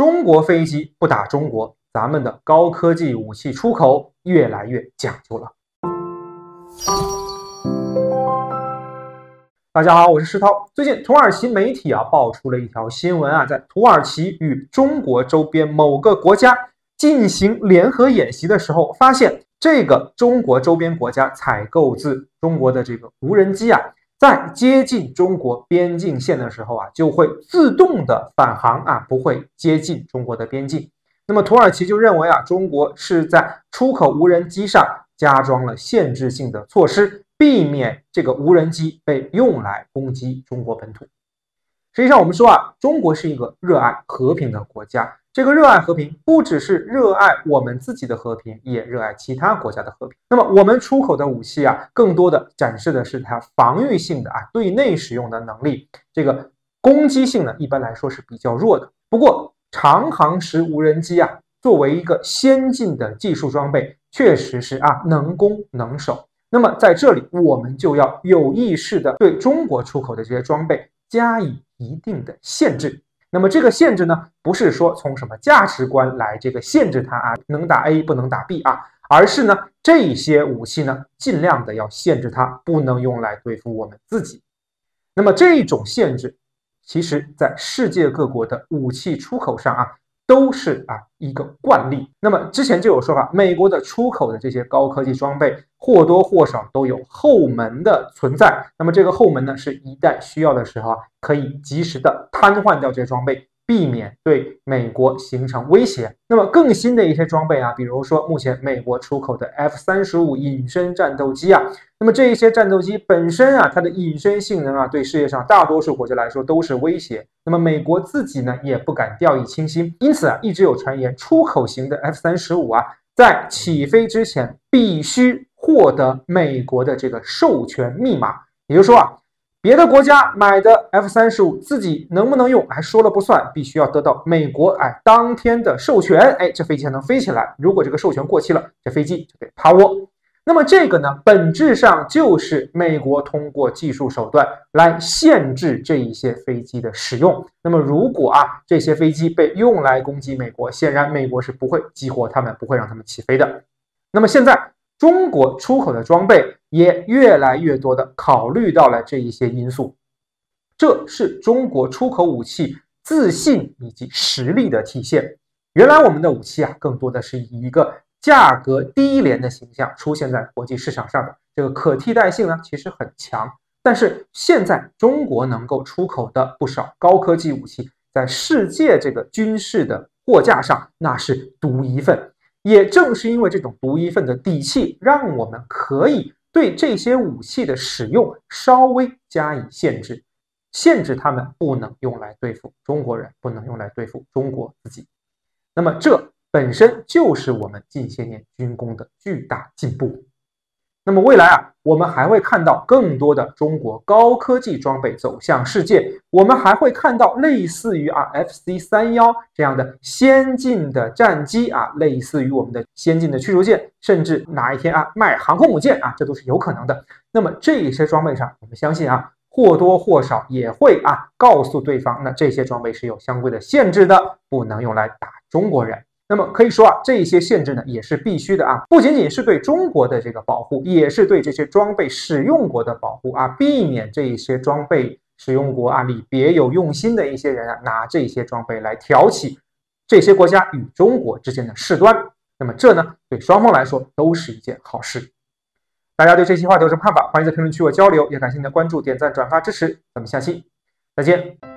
中国飞机不打中国，咱们的高科技武器出口越来越讲究了。大家好，我是石涛。最近土耳其媒体爆出了一条新闻在土耳其与中国周边某个国家进行联合演习的时候，发现这个中国周边国家采购自中国的这个无人机在接近中国边境线的时候就会自动的返航不会接近中国的边境。那么土耳其就认为中国是在出口无人机上加装了限制性的措施，避免这个无人机被用来攻击中国本土。实际上我们说中国是一个热爱和平的国家，这个热爱和平不只是热爱我们自己的和平，也热爱其他国家的和平。那么我们出口的武器更多的展示的是它防御性的对内使用的能力，这个攻击性呢一般来说是比较弱的。不过长航时无人机作为一个先进的技术装备，确实是能攻能守。那么在这里我们就要有意识的对中国出口的这些装备加以一定的限制。那么这个限制呢，不是说从什么价值观来这个限制它能打 A 不能打 B 而是呢这些武器呢尽量的要限制它不能用来对付我们自己。那么这种限制其实在世界各国的武器出口上都是一个惯例。那么之前就有说法，美国的出口的这些高科技装备或多或少都有后门的存在。那么这个后门呢，是一旦需要的时候可以及时的瘫痪掉这些装备，避免对美国形成威胁。那么更新的一些装备比如说目前美国出口的 F-35隐身战斗机那么这一些战斗机本身它的隐身性能对世界上大多数国家来说都是威胁。那么美国自己呢也不敢掉以轻心，因此一直有传言出口型的 F-35在起飞之前必须获得美国的这个授权密码。也就是说别的国家买的 F-35自己能不能用还说了不算，必须要得到美国当天的授权，这飞机才能飞起来。如果这个授权过期了，这飞机就得趴窝。那么这个呢，本质上就是美国通过技术手段来限制这一些飞机的使用。那么如果这些飞机被用来攻击美国，显然美国是不会激活他们，不会让他们起飞的。那么现在中国出口的装备也越来越多的考虑到了这一些因素，这是中国出口武器自信以及实力的体现。原来我们的武器更多的是以一个价格低廉的形象出现在国际市场上的，这个可替代性呢其实很强。但是现在中国能够出口的不少高科技武器，在世界这个军事的货架上那是独一份。也正是因为这种独一份的底气，让我们可以对这些武器的使用稍微加以限制，限制他们不能用来对付中国人，不能用来对付中国自己。那么这本身就是我们近些年军工的巨大进步。那么未来我们还会看到更多的中国高科技装备走向世界，我们还会看到类似于FC-31这样的先进的战机类似于我们的先进的驱逐舰，甚至哪一天卖航空母舰这都是有可能的。那么这些装备上，我们相信或多或少也会告诉对方，那这些装备是有相关的限制的，不能用来打中国人。那么可以说这些限制呢也是必须的不仅仅是对中国的这个保护，也是对这些装备使用国的保护避免这些装备使用国里别有用心的一些人拿这些装备来挑起这些国家与中国之间的事端。那么这呢对双方来说都是一件好事。大家对这期话题有什么看法？欢迎在评论区我交流，也感谢您的关注、点赞、转发支持。咱们下期再见。